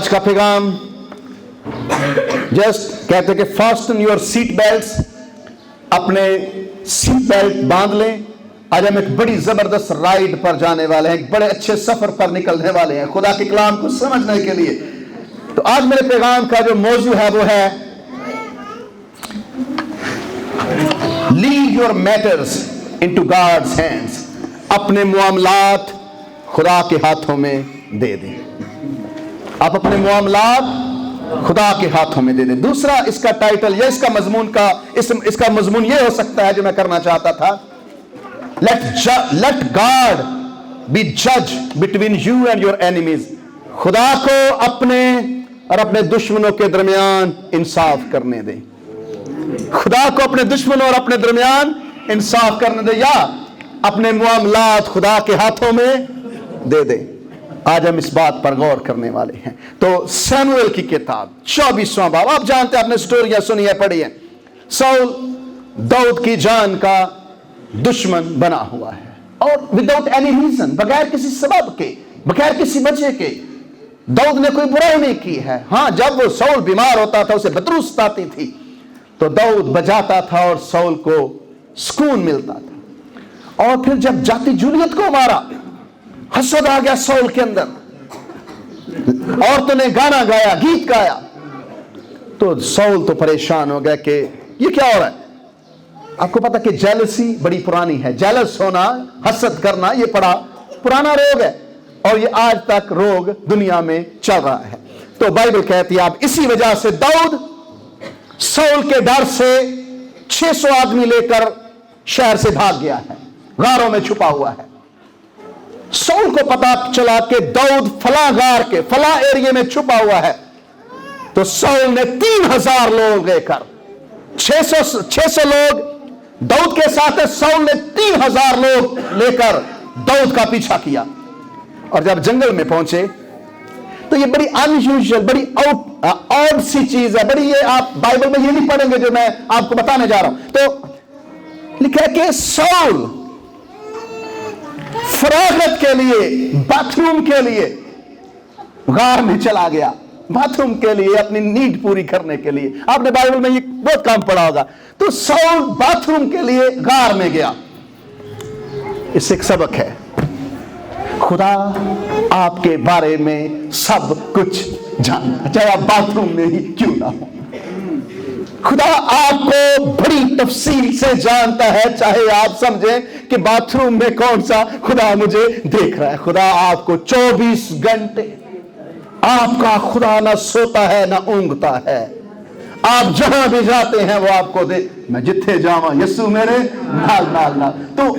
آج کا پیغام جسٹ کہتے کہ فاسٹن یور سیٹ بیلٹس، اپنے سیٹ بیلٹ باندھ لیں. آج ہم ایک بڑی زبردست رائڈ پر جانے والے ہیں، ایک بڑے اچھے سفر پر نکلنے والے ہیں خدا کے کلام کو سمجھنے کے لیے. تو آج میرے پیغام کا جو موضوع ہے وہ ہے leave your matters into God's hands, اپنے معاملات خدا کے ہاتھوں میں دے دیں. آپ اپنے معاملات خدا کے ہاتھوں میں دے دیں. دوسرا اس کا ٹائٹل یا اس کا مضمون یہ ہو سکتا ہے جو میں کرنا چاہتا تھا، let God be judge between you and your enemies. خدا کو اپنے اور اپنے دشمنوں کے درمیان انصاف کرنے دیں. خدا کو اپنے دشمنوں اور اپنے درمیان انصاف کرنے دیں، یا اپنے معاملات خدا کے ہاتھوں میں دے دیں. آج ہم اس بات پر غور کرنے والے ہیں. تو سیموئیل کی کتاب 24واں باب، آپ جانتے ہیں، آپ نے سٹوریاں سنی ہے، پڑھی ہیں. ساؤل داؤد کی جان کا دشمن بنا ہوا ہے، اور وداؤٹ اینی ریزن، بغیر کسی سبب کے، بغیر کسی وجہ کے. داؤد نے کوئی برائی نہیں کی ہے. ہاں، جب وہ ساؤل بیمار ہوتا تھا، اسے بدروست آتی تھی، تو داؤد بجاتا تھا اور ساؤل کو سکون ملتا تھا. اور پھر جب جاتی جولیت کو مارا، حسد آ گیا ساؤل کے اندر، عورتوں نے گانا گایا، گیت گایا، تو ساؤل تو پریشان ہو گیا کہ یہ کیا ہو رہا ہے. آپ کو پتا کہ جیلسی بڑی پرانی ہے. جیلس ہونا، حسد کرنا، یہ بڑا پرانا روگ ہے، اور یہ آج تک روگ دنیا میں چل رہا ہے. تو بائبل کہتی ہے اب اسی وجہ سے داؤد ساؤل کے ڈر سے 600 آدمی لے کر شہر سے بھاگ گیا ہے، غاروں میں چھپا ہوا ہے. ساؤل کو پتا چلا کہ داؤد فلاں غار کے فلاں ایریے میں چھپا ہوا ہے. تو ساؤل نے 3000 لوگ لے کر 600 لوگ داؤد کے ساتھ ہے، ساؤل نے 3000 لوگ لے کر داؤد کا پیچھا کیا. اور جب جنگل میں پہنچے تو یہ بڑی انیوژل، بڑی آڈ سی چیز ہے، بڑی، یہ آپ بائبل میں یہ نہیں پڑھیں گے جو میں آپ کو بتانے جا رہا ہوں. تو لکھا ہے کہ ساؤل فراغت کے لیے، باتھ روم کے لیے غار میں چلا گیا، باتھ روم کے لیے، اپنی نیڈ پوری کرنے کے لیے. آپ نے بائبل میں یہ بہت کام پڑھا ہوگا. تو ساؤل باتھ روم کے لیے غار میں گیا. اس سے ایک سبق ہے، خدا آپ کے بارے میں سب کچھ جانتا، چاہے آپ باتھ روم میں ہی کیوں نہ ہو. خدا آپ کو بڑی تفصیل سے جانتا ہے، چاہے آپ سمجھیں کہ باتھ روم میں کون سا خدا مجھے دیکھ رہا ہے. خدا آپ کو 24 گھنٹے، آپ کا خدا نہ سوتا ہے نہ اونگتا ہے. آپ جہاں بھی جاتے ہیں وہ آپ کو میں جتھے جاواں یسوع میرے نال نال نال. تو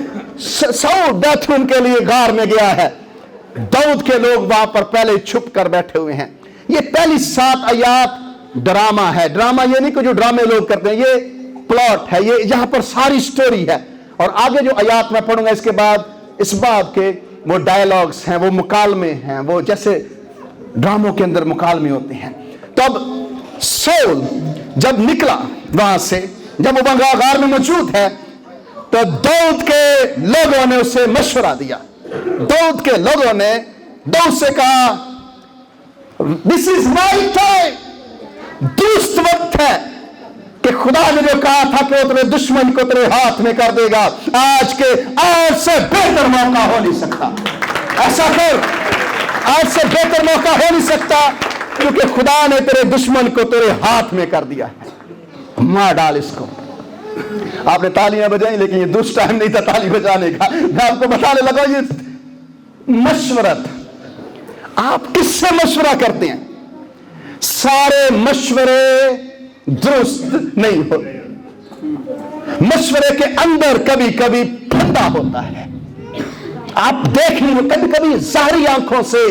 ساؤل بیتھ روم کے لیے غار میں گیا ہے. داؤد کے لوگ وہاں پر پہلے چھپ کر بیٹھے ہوئے ہیں. یہ پہلی 7 آیات ڈرامہ ہے. ڈرامہ یہ نہیں کہ جو ڈرامے لوگ کرتے ہیں، یہ پلاٹ ہے، یہ یہاں پر ساری سٹوری ہے. اور آگے جو آیات میں پڑھوں گا اس کے بعد اس باب کے وہ ڈائیلاگز ہیں، وہ مکالمے ہیں، وہ جیسے ڈراموں کے اندر مکالمے ہوتے ہیں. تو اب ساؤل جب نکلا وہاں سے، جب وہ غار میں موجود ہے، تو داؤد کے لوگوں نے اسے مشورہ دیا. داؤد کے لوگوں نے داؤد سے کہا دس از مائی ٹائم، درست وقت ہے کہ خدا نے جو کہا تھا کہ وہ تیرے دشمن کو تیرے ہاتھ میں کر دے گا، آج سے بہتر موقع ہو نہیں سکتا. ایسا کر، آج سے بہتر موقع ہو نہیں سکتا، کیونکہ خدا نے تیرے دشمن کو تیرے ہاتھ میں کر دیا ہے. مار ڈال اس کو. آپ نے تالیاں بجائیں، لیکن یہ دوسرا ٹائم نہیں تھا تالی بجانے کا. میں آپ کو بتانے لگا یہ مشورت. آپ کس سے مشورہ کرتے ہیں؟ سارے مشورے درست نہیں ہوتے. مشورے کے اندر کبھی کبھی پھندا ہوتا ہے. آپ دیکھ لیں، کبھی کبھی ظاہری آنکھوں سے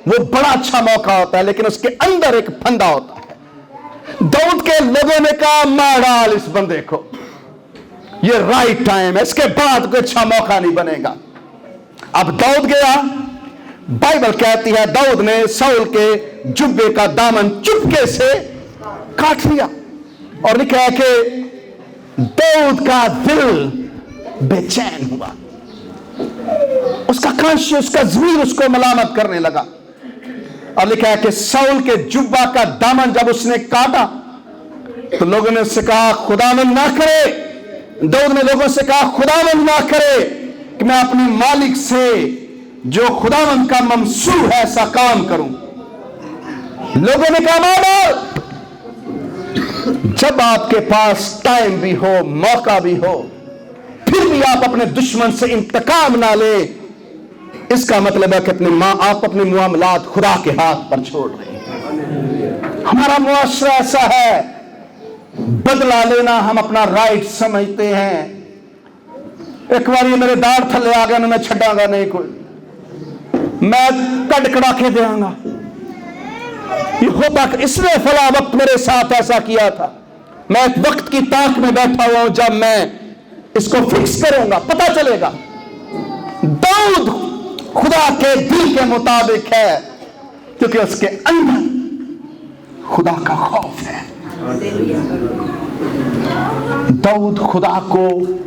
وہ بڑا اچھا موقع ہوتا ہے، لیکن اس کے اندر ایک پھندا ہوتا ہے. داؤد کے لوگوں نے کہا مار ڈال اس بندے کو، یہ رائٹ ٹائم ہے، اس کے بعد کوئی اچھا موقع نہیں بنے گا. اب داؤد گیا. بائبل کہتی ہے داؤد نے ساؤل کے جبے کا دامن چپکے سے کاٹ لیا، اور لکھا ہے کہ داؤد کا دل بے چین ہوا. اس کا کانشیس، اس کا ضمیر اس کو ملامت کرنے لگا. और लिखा है कि साउल के जुब्बा का दामन जब उसने काटा तो लोगों ने उससे कहा खुदावंद ना करे, दाऊद ने लोगों से कहा खुदावंद ना करे कि मैं अपने मालिक से जो खुदावंद का ममसूह है ऐसा काम करूं। लोगों ने कहा मार। जब आपके पास टाइम भी हो, मौका भी हो, फिर भी आप अपने दुश्मन से इंतकाम ना ले, इसका मतलब है कि आप अपने मामलात खुदा के हाथ पर छोड़ रहे हैं। हमारा मुआशरा ऐसा है, बदला लेना हम अपना राइट समझते हैं। एक बार ये मेरे दाढ़ थले आ गया ना, मैं छड़ांगा नहीं कोई, मैं कड़ कड़ा के देंगा। ये होता कि इसने फला वक्त मेरे साथ ऐसा किया था। मैं एक वक्त की ताक में बैठा हुआ हूं जब मैं इसको फिक्स करूंगा, पता चलेगा। दाऊद खुदा के दिल के मुताबिक है क्योंकि उसके अंदर खुदा का खौफ है। दाऊद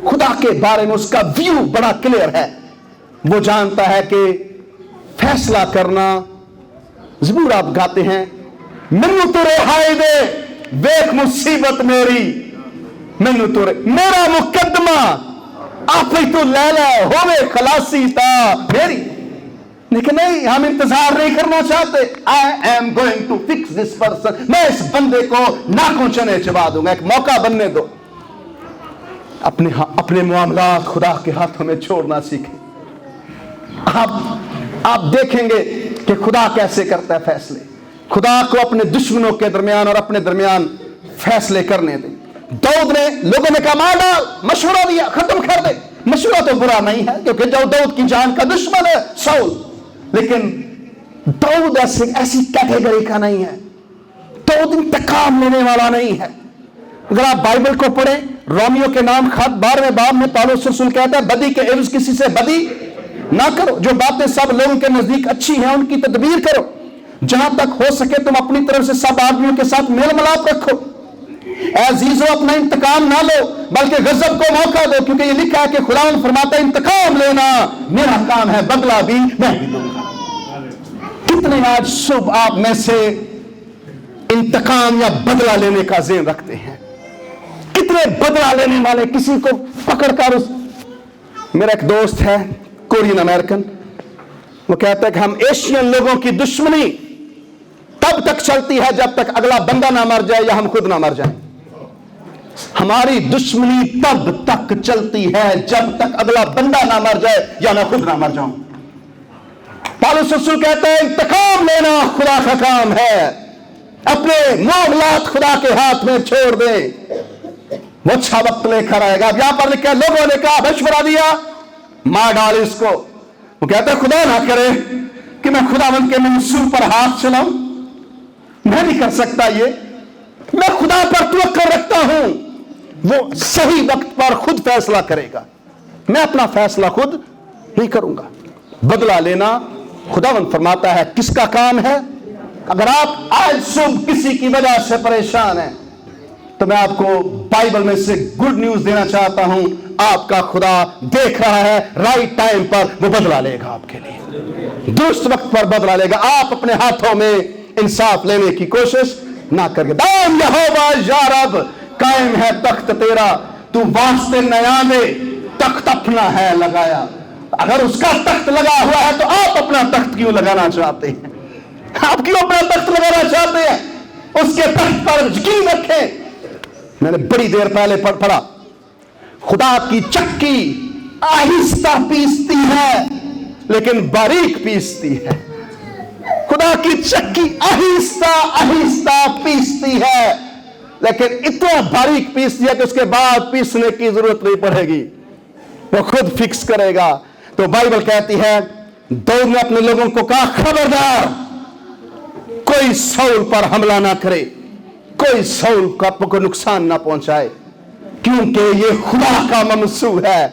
खुदा के बारे में उसका व्यू बड़ा क्लियर है। वो जानता है कि फैसला करना, ज़बूर आप गाते हैं, मैनू तो रिहाई दे वेख मुसीबत मेरी, मैनू तो मेरा मुकदमा आप ही तो ले ले, होवे खलासी ता मेरी। लेकिन नहीं, हम इंतजार नहीं करना चाहते। I am going to fix this person, मैं इस बंदे को नाकों चने चबा दूंगा, एक मौका बनने दो। अपने मामलात खुदा के हाथों में छोड़ना सीखें। आप देखेंगे कि खुदा कैसे करता है फैसले। खुदा को अपने दुश्मनों के दरमियान और अपने दरमियान फैसले करने दें। दाऊद ने, लोगों ने कहा मार डाल, मशवरा दिया, खत्म कर दे। मशवरा तो बुरा नहीं है क्योंकि जो दाऊद की जान का दुश्मन है साउल, लेकिन दाऊद ऐसी कैटेगरी का नहीं है। दाऊद इंतकाम लेने वाला नहीं है। अगर आप बाइबल को पढ़ें, रोमियो के नाम खत 12वें बाब में पौलुस रसूल कहता है बदी के एवज किसी से बदी ना करो, जो बातें सब लोगों के नजदीक अच्छी हैं उनकी तदबीर करो, जहां तक हो सके तुम अपनी तरफ से सब आदमियों के साथ मेल मिलाप रखो। अजीजों, अपना इंतकाम ना लो बल्कि गजब को मौका दो, क्योंकि ये लिखा है कि खुदावंद फरमाता है इंतकाम लेना मेरा काम है, बदला भी मैं ही लूंगा। कितने आज सुबह आप में से इंतकाम या बदला लेने का ज़हन रखते हैं? कितने बदला लेने वाले, किसी को पकड़कर मेरा एक दोस्त है कोरियन अमेरिकन, वो कहता है कि हम एशियन लोगों की दुश्मनी तब तक चलती है जब तक अगला बंदा ना मर जाए या हम खुद ना मर जाए। हमारी दुश्मनी तब तक चलती है जब तक अगला बंदा ना मर जाए या मैं खुद ना मर जाऊं। पौलुस रसूल कहता है इंतकाम लेना खुदा का काम है, अपने मामलात खुदा के हाथ में छोड़ दे, वो अच्छा वक्त लेकर आएगा। अब यहां पर लिखा, लोगों ने कहा, मशवरा दिया, मार डाल इसको। वो कहता है खुदा ना करे कि मैं खुदावंद के मंसूब पर हाथ चलाऊं, मैं नहीं कर सकता ये, मैं खुदा पर तवक्कुल रखता हूं, वो सही वक्त पर खुद फैसला करेगा, मैं अपना फैसला खुद नहीं करूंगा। बदला लेना खुदावंद फरमाता है किसका काम है। अगर आप आज सुबह किसी की वजह से परेशान हैं तो मैं आपको बाइबल में से गुड न्यूज देना चाहता हूं, आपका खुदा देख रहा है, राइट टाइम पर वो बदला लेगा, आपके लिए दुरुस्त वक्त पर बदला लेगा। आप अपने हाथों में इंसाफ लेने की कोशिश ना करिए। दाम यहोवा या रब, कायम है तख्त तेरा, तू वास्ते नया दे, तख्त अपना है लगाया। अगर उसका तख्त लगा हुआ है तो आप अपना तख्त क्यों लगाना चाहते हैं? आप क्यों अपना तख्त लगाना चाहते हैं? उसके तख्त पर यकीन रखें। मैंने बड़ी देर पहले पढ़ा, खुदा की चक्की आहिस्ता पीसती है लेकिन बारीक पीसती है। खुदा की चक्की आहिस्ता आहिस्ता पीसती है लेकिन इतना बारीक पीसती है कि उसके बाद पीसने की जरूरत नहीं पड़ेगी, वो खुद फिक्स करेगा। तो बाइबल कहती है दाऊद ने अपने लोगों को कहा खबरदार कोई साउल पर हमला ना करे, कोई साउल को नुकसान ना पहुंचाए, क्योंकि ये खुदा का ममसूह है।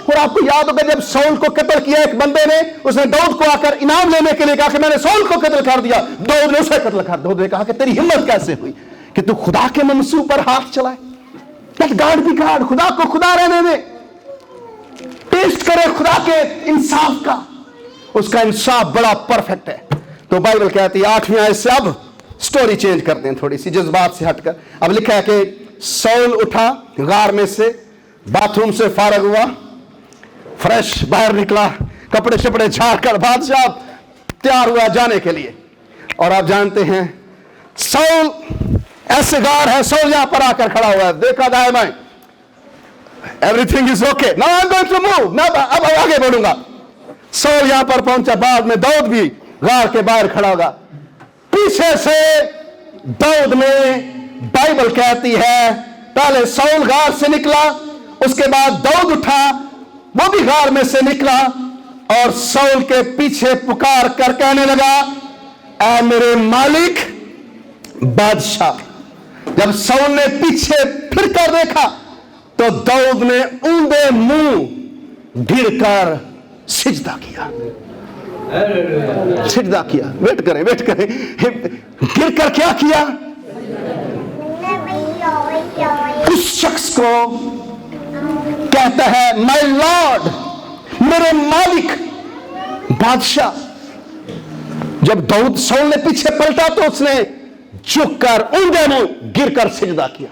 और आपको याद होगा जब साउल को कत्ल किया एक बंदे ने, उसने दाऊद को आकर इनाम लेने के लिए कहा कि मैंने साउल को कत्ल कर दिया, दाऊद ने उसे कत्ल कर। दाऊद ने कहा कि तेरी हिम्मत कैसे हुई कि तू खुदा के ममसूह पर हाथ चलाए? लेट गॉड बी गॉड, खुदा को खुदा रहने दे, टेस्ट करे खुदा के इंसाफ का। उसका इंसाफ बड़ा परफेक्ट है। तो बाइबल कहती है 8वीं आयत से, अब स्टोरी चेंज करते हैं थोड़ी सी जज्बात से हटकर। अब लिखा है कि शाऊल उठा गार में से, बाथरूम से फारग हुआ, फ्रेश बाहर निकला, कपड़े शपड़े झाड़ कर बादशाह तैयार हुआ जाने के लिए। और आप जानते हैं शाऊल ऐसे गार है, शाऊल यहां पर आकर खड़ा हुआ है, देखा दाएं बाएं, everything is okay, now I am going to move, मैं अब आगे बढ़ूंगा। शाऊल यहां पर पहुंचा, बाद में दाऊद भी गार के बाहर खड़ा होगा। पीछे से दाऊद ने, बाइबल कहती है पहले शाऊल गार से निकला, उसके बाद दाऊद उठा, वो भी गार में से निकला और शाऊल के पीछे पुकार कर कहने लगा, ऐ मेरे मालिक बादशाह। जब शाऊल ने पीछे फिर कर देखा तो दाऊद ने ऊंधे मुंह गिरकर सिजदा किया। सिजदा किया, वेट करें गिरकर क्या किया? उस शख्स को कहता है माय लॉर्ड, मेरे मालिक बादशाह। जब दाऊद शाऊल ने पीछे पलटा तो उसने झुककर ऊंधे मुंह गिरकर सिजदा किया।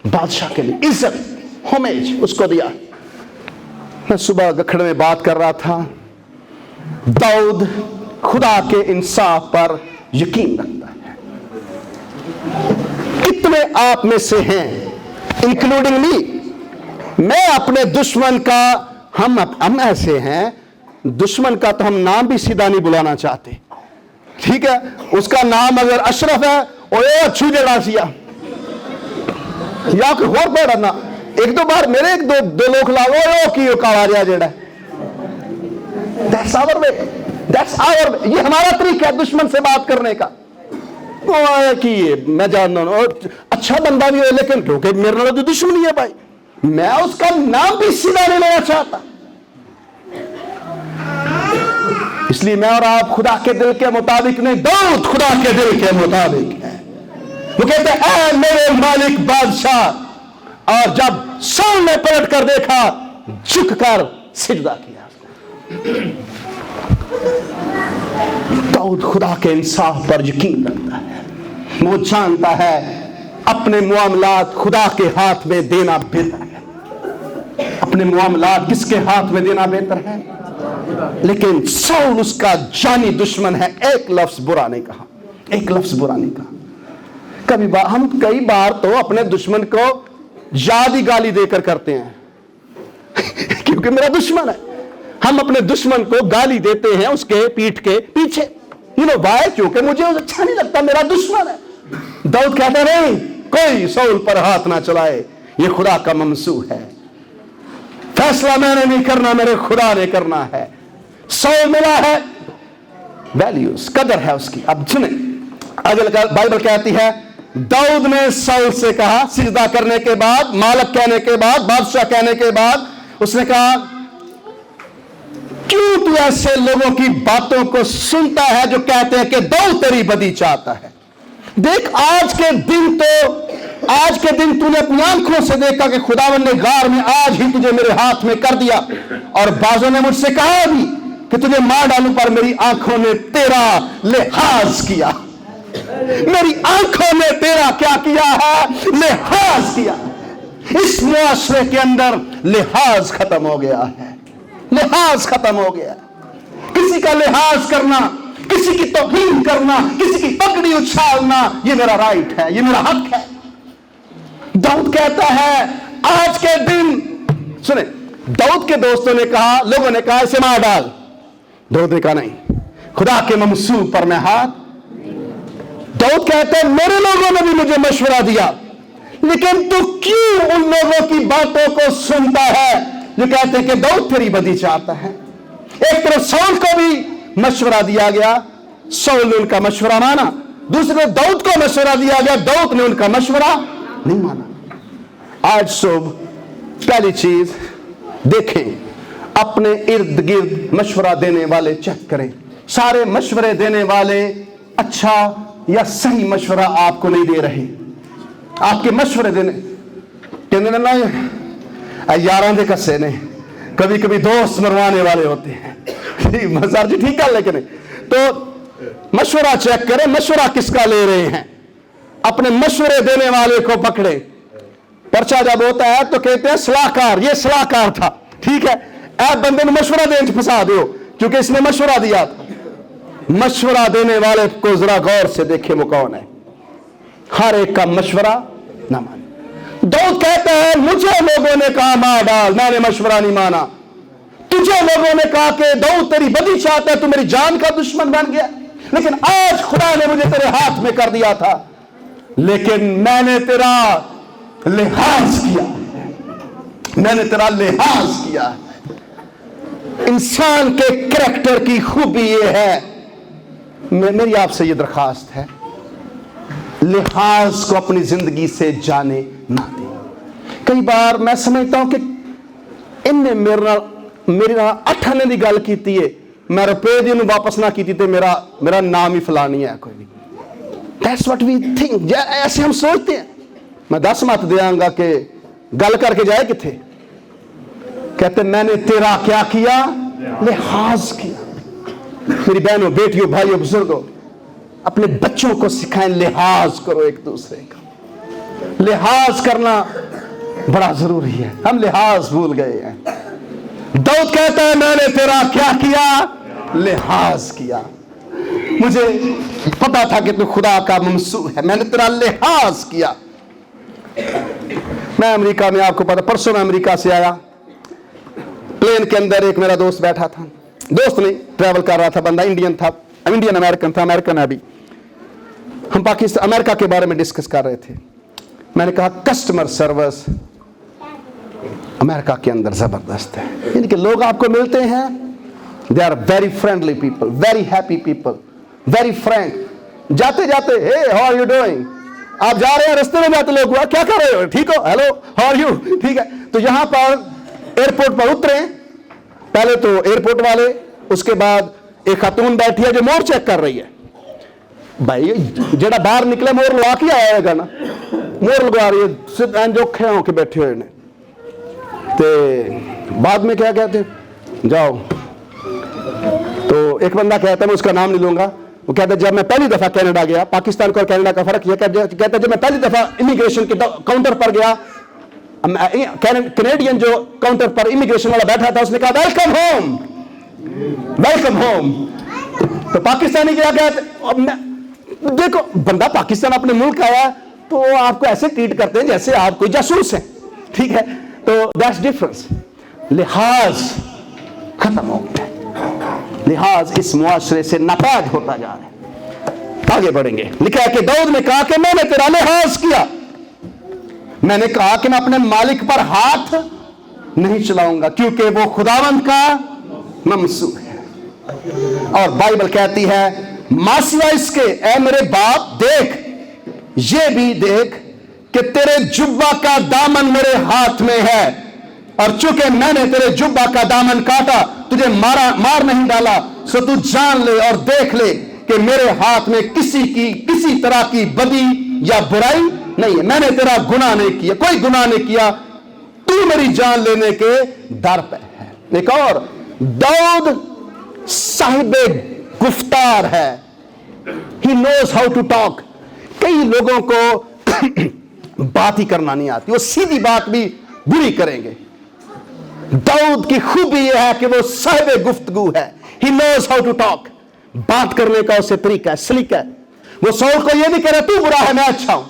बादशाह के लिए इज्जत, होमेज उसको दिया। मैं सुबह गखड़ में बात कर रहा था, दाऊद खुदा के इंसाफ पर यकीन रखता है। कितने आप में से हैं, इंक्लूडिंग मी, मैं अपने दुश्मन का, हम ऐसे हैं, दुश्मन का तो हम नाम भी सीधा नहीं बुलाना चाहते, ठीक है? उसका नाम अगर अशरफ है, ओए अच्छू जड़ा सिया या कोई और बड़ा ना, एक दो बार मेरे एक दो लोग लागो की काला रिया जेड़ा, दैट्स आवर वे, ये हमारा तरीका है दुश्मन से बात करने का। कि मैं जानता हूं अच्छा बंदा भी है, लेकिन क्योंकि मेरे नाल तो दुश्मनी है भाई, मैं उसका नाम भी सीधा नहीं लेना चाहता। इसलिए मैं और आप खुदा के दिल के मुताबिक नहीं, दाऊद खुदा के दिल के मुताबिक है। वो कहते हैं मेरे मालिक बादशाह, और जब शाऊल ने पलट कर देखा, झुककर सिजदा किया। दाऊद खुदा के इंसाफ पर यकीन रखता है। वो जानता है अपने मामलात खुदा के हाथ में देना बेहतर है। अपने मामलात किसके हाथ में देना बेहतर है? लेकिन शाऊल उसका जानी दुश्मन है। एक लफ्ज बुरा नहीं कहा, एक लफ्ज बुरा नहीं कहा। हम कई बार तो अपने दुश्मन को याद ही गाली देकर करते हैं क्योंकि मेरा दुश्मन है। हम अपने दुश्मन को गाली देते हैं उसके पीठ के पीछे, वाई, क्योंकि मुझे अच्छा नहीं लगता, मेरा दुश्मन है। दाऊद कहता नहीं, कोई शाऊल पर हाथ ना चलाए, ये खुदा का ममसू है, फैसला मैंने नहीं करना, मेरे खुदा ने करना है। शाऊल मिला है वैल्यूज, कदर है उसकी। अब सुने आगे बाइबल कहती है दाऊद ने शाऊल से कहा, सिजदा करने के बाद, मालिक कहने के बाद, बादशाह कहने के बाद, उसने कहा क्यों तू ऐसे लोगों की बातों को सुनता है जो कहते हैं कि दाऊद तेरी बदी चाहता है। देख आज के दिन तूने अपनी आंखों से देखा कि खुदावन ने गार में आज ही तुझे मेरे हाथ में कर दिया, और बाजों ने मुझसे कहा भी कि तुझे मार डालूं, पर मेरी आंखों ने तेरा लिहाज किया। मेरी आंखों ने तेरा क्या किया है? लिहाज किया। इस मुआशरे के अंदर लिहाज खत्म हो गया है, लिहाज खत्म हो गया। किसी का लिहाज करना, किसी की तौहीन करना, किसी की पगड़ी उछालना, ये मेरा राइट है, ये मेरा हक है। दाऊद कहता है आज के दिन, सुने, दाऊद के दोस्तों ने कहा, लोगों ने कहा इसे मार डाल। दाऊद ने कहा नहीं, खुदा के ममसू पर मैं हाथ। दाऊद कहते हैं मेरे लोगों ने भी मुझे मशवरा दिया, लेकिन तू क्यों उन लोगों की बातों को सुनता है जो कहते हैं कि दाऊद तेरी बदी चाहता है। एक तरफ शाऊल को भी मशवरा दिया गया, शाऊल ने उनका मशवरा माना। दूसरे दाऊद को मशवरा दिया गया, दाऊद ने उनका मशवरा नहीं माना। आज सुबह पहली चीज देखें, अपने इर्द गिर्द मशवरा देने वाले चेक करें। सारे मशवरे देने वाले अच्छा या सही मशवरा आपको नहीं दे रहे। आपके मशवरे देने कहने ना यारां दे कस्से ने, कभी कभी दोस्त मरवाने वाले होते हैं। सर जी ठीक है, लेकिन तो मशवरा चेक करें, मशवरा किसका ले रहे हैं, अपने मशवरे देने वाले को पकड़े। पर्चा जब होता है तो कहते हैं सलाहकार, ये सलाहकार था, ठीक है, ऐ बंदे ने मशवरा देने फंसा दो क्योंकि इसने मशवरा दिया था। मशवरा देने वाले को जरा गौर से देखे वो कौन है। हर एक का मशवरा ना माने। दाऊद कहता है मुझे लोगों ने कहा मार डाल, मैंने मशवरा नहीं माना। तुझे लोगों ने कहा कि दाऊद तेरी बदी चाहता है, तू मेरी जान का दुश्मन बन गया, लेकिन आज खुदा ने मुझे तेरे हाथ में कर दिया था, लेकिन मैंने तेरा लिहाज किया, मैंने तेरा लिहाज किया। इंसान के कैरेक्टर की खूबी ये है, मेरी आपसे ये दरखास्त है, लिहाज को अपनी जिंदगी से जाने ना दे। कई बार मैं समझता हूं कि इनने मेरे नाल 8 आने की गल की है, मैं रुपए दी वापस ना की तो मेरा नाम ही फलानी है कोई नहीं। That's what we think, ऐसे हम सोचते हैं। मैं 10 मत देंगा कि गल करके जाए किथे, कहते मैंने तेरा क्या किया, लिहाज किया। मेरी बहनों, बेटियों, भाइयों, बुजुर्गों, अपने बच्चों को सिखाएं लिहाज करो एक दूसरे का। लिहाज करना बड़ा जरूरी है, हम लिहाज भूल गए हैं। दाऊद कहता है मैंने तेरा क्या किया, लिहाज किया। मुझे पता था कि तू खुदा का ममसू है, मैंने तेरा लिहाज किया। मैं अमेरिका में, आपको पता, परसों मैं अमेरिका से आया, प्लेन के अंदर एक मेरा दोस्त बैठा था, दोस्त नहीं, ट्रैवल कर रहा था बंदा, इंडियन था, इंडियन अमेरिकन था, अमेरिकन है अभी। हम पाकिस्तान अमेरिका के बारे में डिस्कस कर रहे थे। मैंने कहा कस्टमर सर्विस अमेरिका के अंदर जबरदस्त है, यानी कि लोग आपको मिलते हैं, they are very friendly people, very happy people, very frank. जाते जाते hey how are you doing, आप जा रहे हैं रास्ते में जाते लोग क्या कर रहे हो, ठीक हो, हेलो हाउ आर यू, ठीक है। तो यहां पर एयरपोर्ट पर उतरे, पहले तो एयरपोर्ट वाले, उसके बाद एक खातून बैठी है जो मोर चेक कर रही है। भाई जेड़ा बाहर निकले मोर लगा के आएगा ना, मोर लगवा रही है, सिर्फ औखे होके बैठे हुए ने। तो बाद में क्या कहते जाओ, तो एक बंदा कहता है, मैं उसका नाम नहीं लूंगा, वो कहता है जब मैं पहली दफा कनाडा गया, पाकिस्तान को और कनाडा का फर्क यह कहता है, जब मैं पहली दफा इमिग्रेशन के काउंटर पर गया, कैनेडियन जो काउंटर पर इमिग्रेशन वाला बैठा था, उसने कहा वेलकम होम, वेलकम होम। तो पाकिस्तानी क्या कहते, देखो बंदा पाकिस्तान अपने मुल्क आया तो आपको ऐसे ट्रीट करते हैं जैसे आप कोई जासूस हैं, ठीक है। तो दैट्स डिफरेंस। लिहाज खत्म हो गया, लिहाज इस मुआशरे से नापाक होता जा रहा है। आगे बढ़ेंगे, लिखा है कि दाऊद ने कहा कि मैंने तेरा लिहाज किया, मैंने कहा कि मैं अपने मालिक पर हाथ नहीं चलाऊंगा क्योंकि वो खुदावंद का ममसू है। और बाइबल कहती है मासिवा इसके, ऐ मेरे बाप देख, ये भी देख कि तेरे जुब्बा का दामन मेरे हाथ में है, और चूंकि मैंने तेरे जुब्बा का दामन काटा, तुझे मार नहीं डाला, सो तू जान ले और देख ले कि मेरे हाथ में किसी तरह की बदी या बुराई नहीं है। मैंने तेरा गुनाह नहीं किया, कोई गुनाह नहीं किया, तू मेरी जान लेने के दर पे है। एक और, दाऊद साहिबे गुफ्तार है, he knows how to talk। कई लोगों को बात ही करना नहीं आती, वो सीधी बात भी बुरी करेंगे। दाऊद की खूबी यह है कि वो साहिबे गुफ्तगू है, he knows how to talk। बात करने का उसे तरीका है, सलीका है। वो सौल को ये नहीं कह रहा तू बुरा है मैं अच्छा हूं,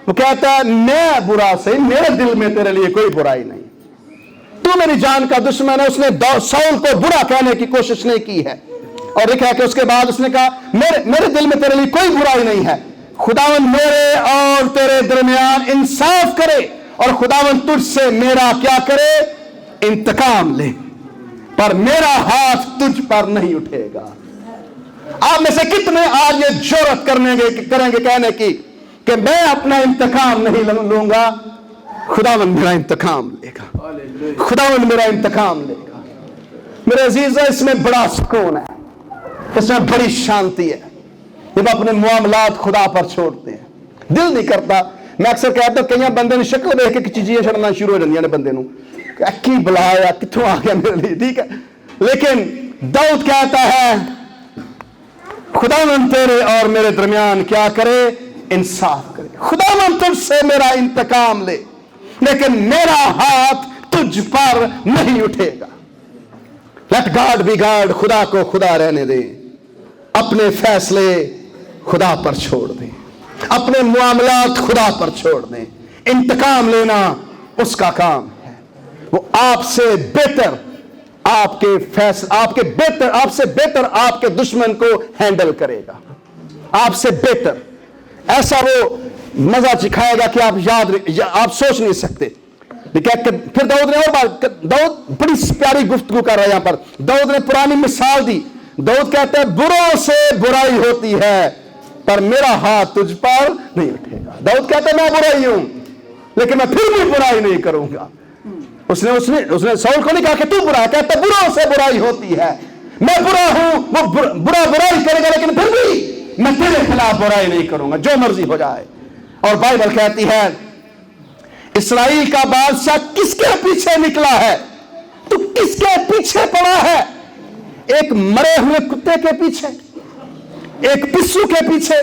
वो कहता है मैं बुरा से, मेरे दिल में तेरे लिए कोई बुराई नहीं, तू मेरी जान का दुश्मन है। उसने सौल को बुरा कहने की कोशिश नहीं की है। और लिखा है कि उसके बाद उसने कहा मेरे दिल में तेरे लिए कोई बुराई नहीं है, खुदावन मेरे और तेरे दरमियान इंसाफ करे, और खुदावन तुझसे मेरा क्या करे, इंतकाम ले, पर मेरा हाथ तुझ पर नहीं उठेगा। आप में से कितने आज ये जुर्रत करेंगे कहने की कि मैं अपना इंतकाम नहीं लूंगा, खुदावन मेरा इंतकाम लेगा, खुदावन मेरा इंतकाम लेगा। मेरे अजीज, इसमें बड़ा सुकून है, इसमें बड़ी शांति है जब अपने मामलात खुदा पर छोड़ते हैं। दिल नहीं करता, मैं अक्सर कहता हूं कई बंदे ने शक्ल देख के चीजें छड़ना शुरू हो जाती ने बंदे की बुलाया कितों आ गया मेरे लिए, ठीक है। लेकिन दाऊद कहता है खुदावंद तेरे और मेरे दरमियान क्या करे, इंसाफ करे। खुदावंद तुझसे मेरा इंतकाम ले, लेकिन मेरा हाथ तुझ पर नहीं उठेगा। लेट गॉड बी गॉड, खुदा को खुदा रहने दे, अपने फैसले खुदा पर छोड़ दे, अपने मामलात खुदा पर छोड़ दे। इंतकाम लेना उसका काम है। वो आपसे बेहतर आपके फैसले, आपसे बेहतर आपके दुश्मन को हैंडल करेगा, आपसे बेहतर। ऐसा वो मजा सिखाएगा कि आप सोच नहीं सकते। फिर दाऊद ने और बात, दाऊद बड़ी प्यारी गुफ्तगू कर रहा है यहां पर। दाऊद ने पुरानी मिसाल दी। दाऊद कहते हैं बुरों से बुराई होती है पर मेरा हाथ तुझ पर नहीं उठेगा। दाऊद कहते हैं मैं बुराई हूं लेकिन मैं फिर भी बुराई नहीं करूंगा। उसने साउल को नहीं कहा कि तू बुरा है, कहता बुरों से बुराई होती है, मैं बुरा हूं, वो बुराई करेगा लेकिन फिर भी मैं तेरे खिलाफ बुराई नहीं करूंगा, जो मर्जी हो जाए। और बाइबल कहती है इस्राएल का बादशाह किसके पीछे निकला है, तू किसके पीछे पड़ा है? एक मरे हुए कुत्ते के पीछे, एक पिस्सू के पीछे।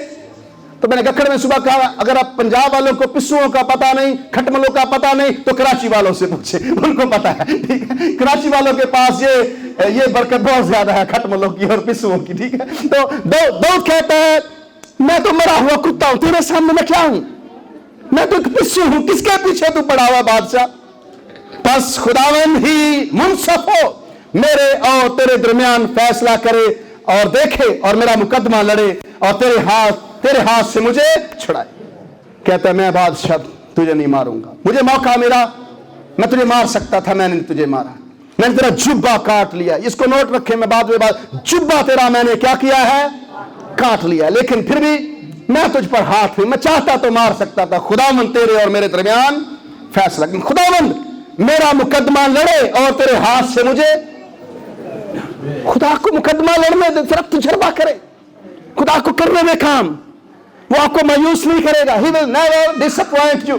तो मैंने गखड़ में सुबह कहा अगर आप पंजाब वालों को पिस्सुओं का पता नहीं, खटमलों का पता नहीं, तो कराची वालों से पूछे, उनको पता है। ठीक है, कराची वालों के पास ये बरकत बहुत ज्यादा है, खटमलों की और पिस्सुओं की। ठीक है, तो दाऊद कहता है मैं तो मरा हुआ कुत्ता हूं, तेरे सामने मैं क्या हूं? मैं तो एक पिस्सू हूं, किसके पीछे तू पड़ा हुआ बादशाह? बस खुदावंद ही मुंसफ हो, मेरे और तेरे दरमियान फैसला करे और देखे और मेरा मुकदमा लड़े और तेरे हाथ से मुझे छुड़ाए। कहता है मैं बादशाह तुझे नहीं मारूंगा, मुझे मौका मिला, मैं तुझे मार सकता था, मैंने तुझे मारा, मैंने तेरा जुब्बा काट लिया। इसको नोट रखे, मैं बाद में जुब्बा तेरा मैंने क्या किया है, काट लिया, लेकिन फिर भी मैं तुझ पर हाथ नहीं, मैं चाहता तो मार सकता था। खुदावंद तेरे और मेरे दरमियान फैसला, खुदावंद मेरा मुकदमा लड़े और तेरे हाथ से मुझे, खुदा को मुकदमा लड़ने दे, सिर्फ तजुर्बा करे, खुदा को करने में काम, वो आपको मायूस नहीं करेगा। He will never disappoint you,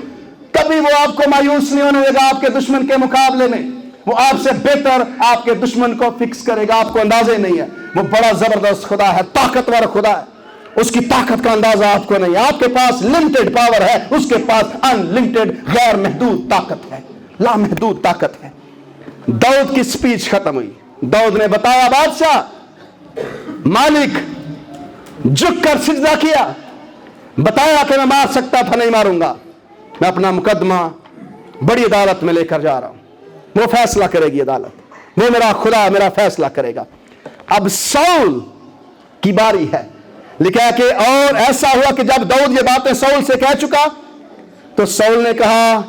कभी वो आपको मायूस नहीं होने देगा आपके दुश्मन के मुकाबले में। वो आपसे बेहतर आपके दुश्मन को फिक्स करेगा, आपको अंदाजा नहीं है। वो बड़ा जबरदस्त खुदा है, ताकतवर खुदा है, उसकी ताकत का अंदाजा आपको नहीं है। आपके पास लिमिटेड पावर है, उसके पास अनलिमिटेड गैर महदूद ताकत है, लामहदूद ताकत है। दाऊद की स्पीच खत्म हुई। दाऊद ने बताया बादशाह मालिक, झुककर सिजदा किया, बताया कि मैं मार सकता था, नहीं मारूंगा, मैं अपना मुकदमा बड़ी अदालत में लेकर जा रहा हूं, वो फैसला करेगी अदालत, वो मेरा खुदा मेरा फैसला करेगा। अब साउल की बारी है। लिखा है कि और ऐसा हुआ कि जब दाऊद ये बातें साउल से कह चुका तो साउल ने कहा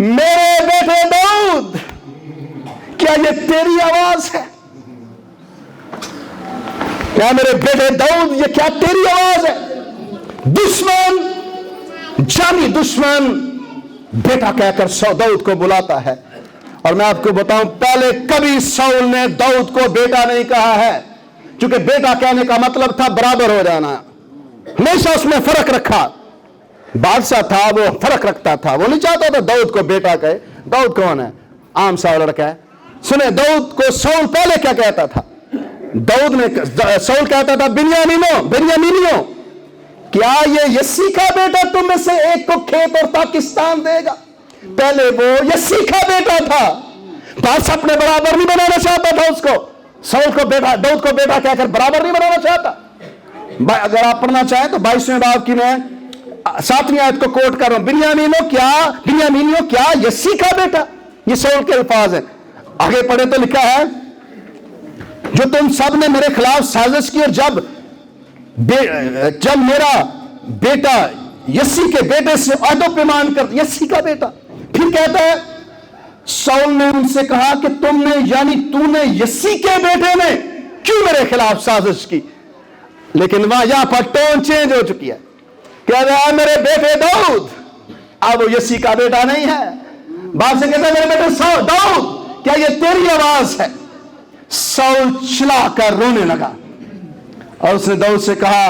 मेरे बेटे दाऊद, क्या ये तेरी आवाज है? क्या मेरे बेटे दाऊद, ये क्या तेरी आवाज है? दुश्मन, जानी दुश्मन बेटा कहकर दाऊद को बुलाता है। और मैं आपको बताऊं, पहले कभी साउल ने दाऊद को बेटा नहीं कहा है, क्योंकि बेटा कहने का मतलब था बराबर हो जाना। हमेशा उसमें फर्क रखा। बादशाह था, वो फर्क रखता था, वो नहीं चाहता था दाऊद को बेटा कहे। दाऊद कौन है? आम सा लड़का है। सुने, दाऊद को साउल पहले क्या कहता था? साउल कहता था बिन्यामीनियों, क्या ये यस्सी का बेटा तुम में से एक को खेत और पाकिस्तान देगा? पहले वो यस्सी का बेटा था, बादशाह अपने बराबर नहीं बनाना चाहता था उसको। साउल को बेटा, दाऊद को बेटा कहकर बराबर नहीं बनाना चाहता। अगर आप पढ़ना चाहें तो 22वें बाब की मैं 7वीं आयत को कोट कर रहा हूं। बिन्यामीनियों क्या यस्सी का बेटा? ये साउल के अल्फाज हैं। आगे पढ़े तो लिखा है जो तुम सब ने मेरे खिलाफ साजिश की और जब मेरा बेटा यस्सी के बेटे से अदोपेमान कर, यस्सी का बेटा। फिर कहता है साउल ने उनसे कहा कि तुमने यानी तूने यस्सी के बेटे ने क्यों मेरे खिलाफ साजिश की? लेकिन वहां यहां पर टोन चेंज हो चुकी है। कह रहा है मेरे बेटे दाऊद, अब वो यस्सी का बेटा नहीं है। बात से कहता है मेरे बेटे दाऊद, क्या ये तेरी आवाज है? साउल चिल्लाकर रोने लगा और उसने दाऊद से कहा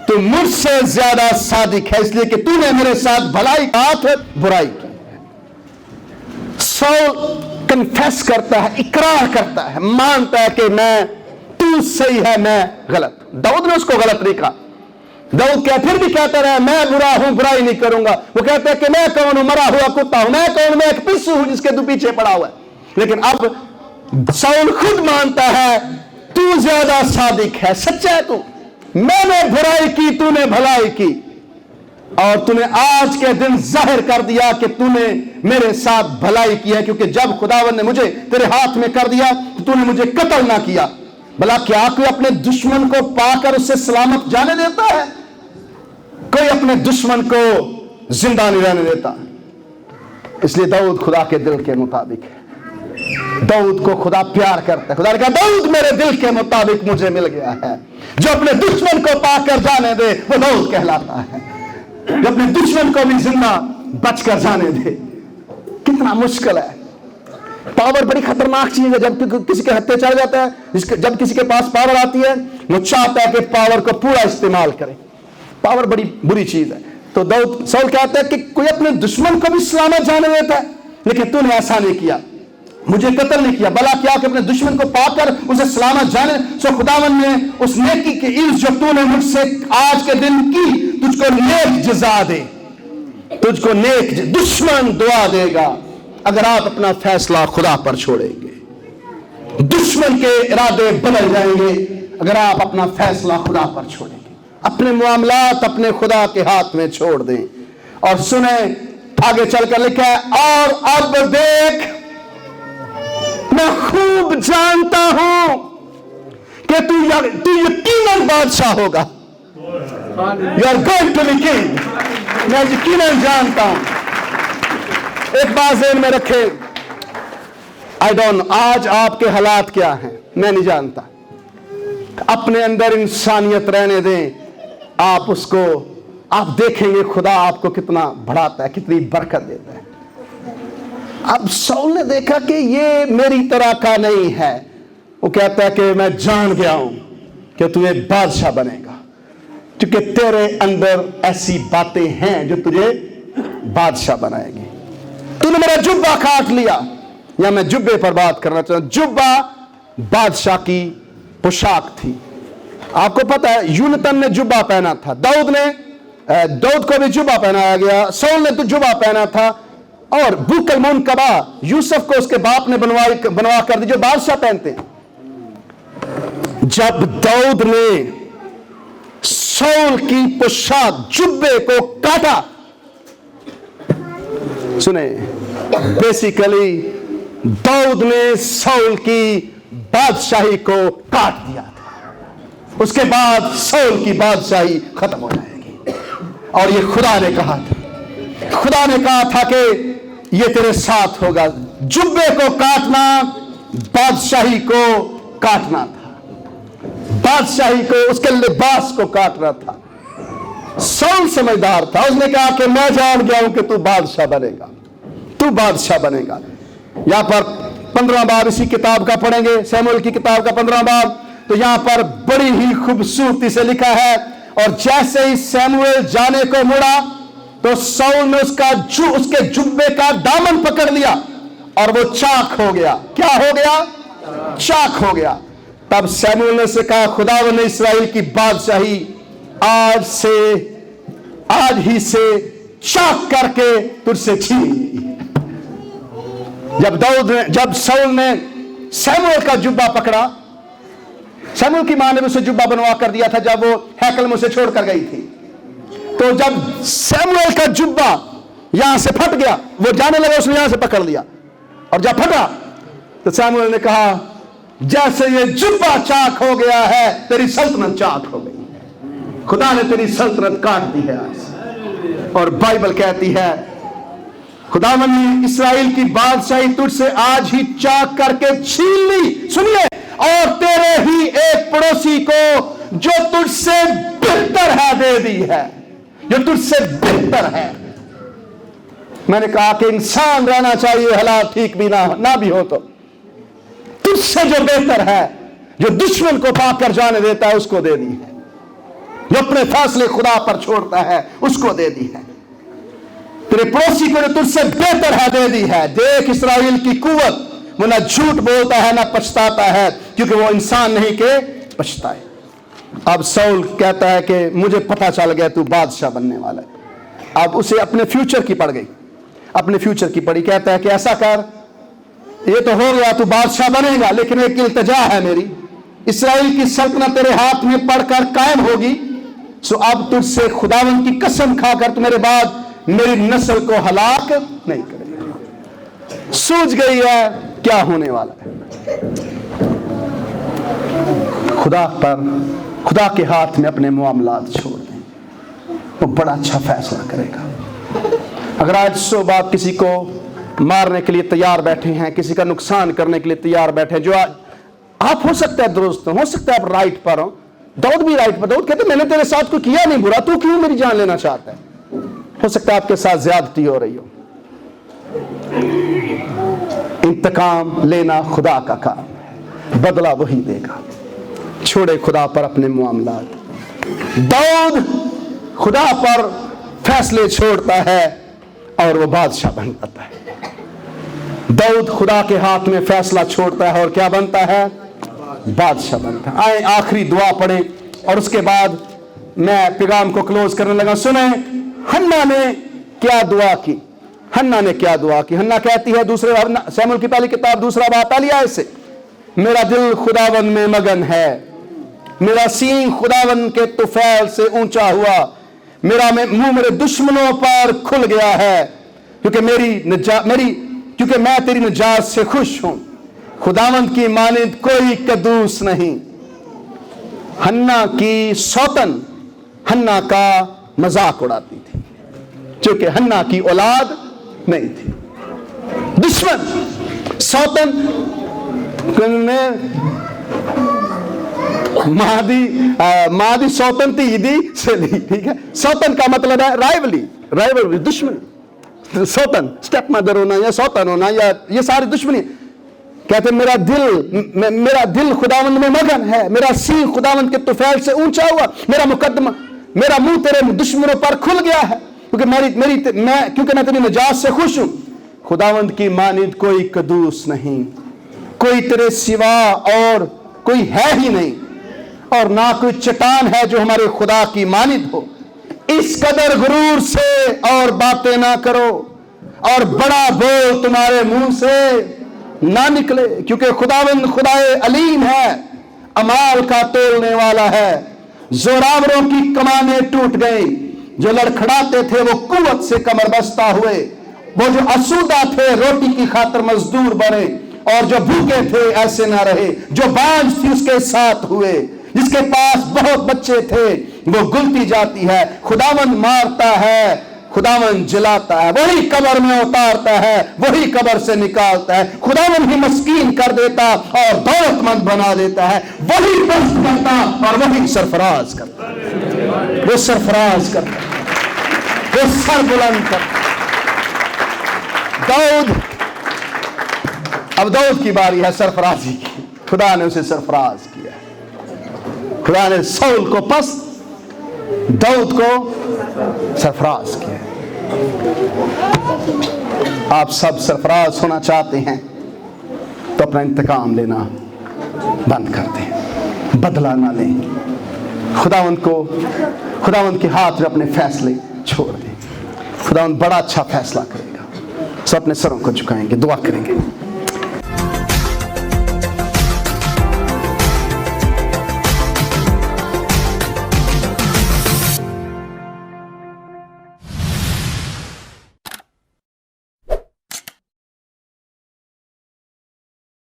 तू मुझसे ज्यादा सादिक है, इसलिए कि तूने मेरे साथ भलाई का हाथ बुराई की। साउल कन्फेस करता है, इकरार करता है, मानता है कि मैं, तू तू सही है मैं गलत। दाऊद ने उसको गलत नहीं कहा। दाऊद क्या फिर भी कहता रहा मैं बुरा हूं, बुराई नहीं करूंगा। वो कहता है कि मैं कौन हूं, मरा हुआ कुत्ता हूं, मैं कौन, मैं एक पिस्सू हूं जिसके तू पीछे पड़ा हुआ है। लेकिन अब शाऊल खुद मानता है तू ज्यादा सादिक है, सच्चा है तू, मैंने बुराई की, तूने भलाई की, और तूने आज के दिन जाहिर कर दिया कि तूने मेरे साथ भलाई की है, क्योंकि जब खुदावन ने मुझे तेरे हाथ में कर दिया तो तूने मुझे कत्ल ना किया। भला क्या कोई अपने दुश्मन को पाकर उससे सलामत जाने देता है? कोई अपने दुश्मन को जिंदा नहीं रहने देता। इसलिए दाऊद खुदा के दिल के मुताबिक है। दाऊद को खुदा प्यार करता है। खुदा ने कहा दाऊद मेरे दिल के मुताबिक मुझे मिल गया है। जो अपने दुश्मन को पाकर जाने दे वो दाऊद कहलाता है। जो अपने दुश्मन को भी जिंदा बचकर जाने दे। कितना मुश्किल है। पावर बड़ी खतरनाक चीज है। जब किसी के हत्थे चढ़ जाता है, जब किसी के पास पावर आती है, वो चाहता है कि पावर को पूरा इस्तेमाल करे। पावर बड़ी बुरी चीज है। तो दाऊद शाऊल कहता है कि कोई अपने दुश्मन को भी सलामत जाने देता है, लेकिन तूने ऐसा नहीं किया, मुझे कत्ल नहीं किया। भला क्या कि अपने दुश्मन को पाकर उसे सलामत जाने। सो खुदावन ने उस नेकी की इल्ज जो तूने मुझसे आज के दिन की, तुझको नेक जज़ा दे, तुझको नेक दुश्मन दुआ देगा अगर आप अपना फैसला खुदा पर छोड़ेंगे। दुश्मन के इरादे बदल जाएंगे अगर आप अपना फैसला खुदा पर छोड़ेंगे। अपने मामलात अपने खुदा के हाथ में छोड़ दें। और सुने आगे चलकर लिखा है, और अब देख मैं खूब जानता हूं कि तू यकीनन बादशाह होगा। You are going to be king. मैं यकीनन जानता हूं। एक बात ज़हन में रखे, आई डोंट नो आज आपके हालात क्या हैं, मैं नहीं जानता। अपने अंदर इंसानियत रहने दें। आप उसको, आप देखेंगे खुदा आपको कितना बढ़ाता है, कितनी बरकत देता है। अब शाऊल ने देखा कि ये मेरी तरह का नहीं है। वो कहता है कि मैं जान गया हूं कि तू एक बादशाह बनेगा, क्योंकि तेरे अंदर ऐसी बातें हैं जो तुझे बादशाह बनाएगी। तूने मेरा जुब्बा काट लिया। या मैं जुब्बे पर बात करना चाहता हूं। जुब्बा बादशाह की पोशाक थी। आपको पता है यूनतन ने जुब्बा पहना था, दाऊद को भी जुब्बा पहनाया गया, शाऊल ने तो जुब्बा पहना था, और बुकल मुनकबा यूसुफ को उसके बाप ने बनवा कर दी जो बादशाह पहनते हैं। जब दाऊद ने शाऊल की पोशाक जुब्बे को काटा, सुने, बेसिकली दाऊद ने शाऊल की बादशाही को काट दिया था। उसके बाद शाऊल की बादशाही खत्म हो जाएगी। और ये खुदा ने कहा था, खुदा ने कहा था कि ये तेरे साथ होगा। जुब्बे को काटना बादशाही को काटना था, बादशाही को, उसके लिबास को काटना था। शाऊल समझदार था। उसने कहा कि मैं जान गया हूं कि तू बादशाह बनेगा, तू बादशाह बनेगा। यहां पर 15 बार इसी किताब का पढ़ेंगे, शमूएल की किताब का 15 बार। तो यहां पर बड़ी ही खूबसूरती से लिखा है, और जैसे ही शमूएल जाने को मुड़ा तो शाऊल ने उसके जुब्बे का दामन पकड़ लिया और वो चाक हो गया। क्या हो गया? चाक हो गया। तब शमूएल ने से कहा, खुदावंद ने इस्राएल की बादशाही आज ही से चाक करके तुझसे छीन ली। जब शाऊल ने शमूएल का जुब्बा पकड़ा, शमूएल की मां ने उसे जुब्बा बनवा कर दिया था जब वो हैकल में उसे छोड़कर गई थी। तो जब शमूएल का जुब्बा यहां से फट गया, वो जाने लगा, उसने यहां से पकड़ लिया, और जब फटा तो शमूएल ने कहा, जैसे ये जुब्बा चाक हो गया है, तेरी सल्तनत चाक हो गई। खुदा ने तेरी सल्तनत काट दी है आज। और बाइबल कहती है, खुदावंद ने इस्राएल की बादशाही तुझसे आज ही चाक करके छीन ली। सुनिए, और तेरे ही एक पड़ोसी को जो तुझसे बेहतर है दे दी है, जो तुझसे बेहतर है। मैंने कहा कि इंसान रहना चाहिए हालात ठीक भी ना भी हो, तो तुझसे जो बेहतर है, जो दुश्मन को पाकर जाने देता है, उसको दे दी है। जो अपने फैसले खुदा पर छोड़ता है, उसको दे दी है। तेरे पड़ोसी को जो तुझसे बेहतर है दे दी है। देख इस्राएल की कुव्वत, वो ना झूठ बोलता है ना पछताता है, क्योंकि वो इंसान नहीं के पछताए। अब साउल कहता है कि मुझे पता चल गया तू बादशाह बनने वाला है। अब उसे अपने फ्यूचर की पड़ गई, अपने फ्यूचर की पड़ी। कहता है कि ऐसा कर, ये तो हो गया, तू बादशाह बनेगा, लेकिन एक इल्तिजा है मेरी, इस्राएल की सल्तनत तेरे हाथ में पड़कर कायम होगी। सो अब तुझसे खुदावन की कसम खाकर तू मेरे बाद मेरी नस्ल को हलाक नहीं करेगा। सूझ गई है क्या होने वाला है। खुदा पर, खुदा के हाथ में अपने मामलात छोड़ दें, वो बड़ा अच्छा फैसला करेगा। अगर आज सुबह आप किसी को मारने के लिए तैयार बैठे हैं, किसी का नुकसान करने के लिए तैयार बैठे हैं, जो आप हो सकता है दोस्त, हो सकता है आप राइट पर हो, दाऊद भी राइट पर। दाऊद कहते मैंने तेरे साथ कोई किया नहीं बुरा, तू क्यों मेरी जान लेना चाहता है। हो सकता है आपके साथ ज्यादती हो रही हो। इंतकाम लेना खुदा का काम है, बदला वही देगा। छोड़े खुदा पर अपने मामलात। दाऊद खुदा पर फैसले छोड़ता है और वो बादशाह बन जाता है। दाऊद खुदा के हाथ में फैसला छोड़ता है और क्या बनता है, बादशाह बनता है। आए आखिरी दुआ पढ़े और उसके बाद मैं पैगाम को क्लोज करने लगा। सुने हन्ना ने क्या दुआ की। हन्ना ने क्या दुआ की। हन्ना कहती है दूसरे शमूएल की पहली किताब दूसरा बाब पहली आयत से, मेरा दिल खुदावन में मगन है, मेरा सींग खुदावन के तुफैल से ऊंचा हुआ, मेरा मुंह मेरे दुश्मनों पर खुल गया है, क्योंकि मैं तेरी निजात से खुश हूं। खुदावंद की मानिंद कोई कदूस नहीं। हन्ना की सौतन हन्ना का मजाक उड़ाती थी, क्योंकि हन्ना की औलाद नहीं थी। दुश्मन सौतन ने मादी सौतन थी ईदी से ली। ठीक है, सौतन का मतलब है राइवली, दुश्मनी। सौतन स्टेप मदर होना या सौतन होना या ये सारी दुश्मनी। कहते मेरा दिल खुदावंद में मगन है, मेरा सींग खुदावंद के तुफैल से ऊंचा हुआ, मेरा मुंह तेरे दुश्मनों पर खुल गया है, क्योंकि मैं तेरी निजात से खुश हूं। खुदावंद की मानिंद कोई कदूस नहीं, कोई तेरे सिवा और कोई है ही नहीं, और ना कोई चट्टान है जो हमारे खुदा की मानिंद हो। इस कदर गुरूर से और बातें ना करो, और बड़ा बोल तुम्हारे मुंह से ना निकले, क्योंकि खुदावंद खुदाए अलीम है, अमाल का तोलने वाला है। जोरावरों की कमानें टूट गई, जो लड़खड़ाते थे वो कुव्वत से कमर बस्ता हुए, वो जो असुदा थे रोटी की खातिर मजदूर बने, और जो भूखे थे ऐसे ना रहे, जो बांझ थी उसके साथ हुए, जिसके पास बहुत बच्चे थे वो गुलती जाती है। खुदावंद मारता है, खुदावंद जलाता है, वही कब्र में उतारता है, वही कब्र से निकालता है। खुदावंद ही मस्कीन कर देता और दौलतमंद बना देता है, वही बख्श करता और वही सरफराज करता। वो सरफराज करता, वो सर बुलंद करता। अब दाऊद की बारी है सरफराजी की। खुदा ने उसे सरफराज किया। खुदा ने साउल को पस्त, दाऊद को सरफराज किया। आप सब सरफराज होना चाहते हैं तो अपना इंतकाम लेना बंद कर दें, बदला ना लें। खुदावंद के हाथ में अपने फैसले छोड़ दें। खुदावंद बड़ा अच्छा फैसला करेगा। सब अपने सरों को झुकाएंगे, दुआ करेंगे।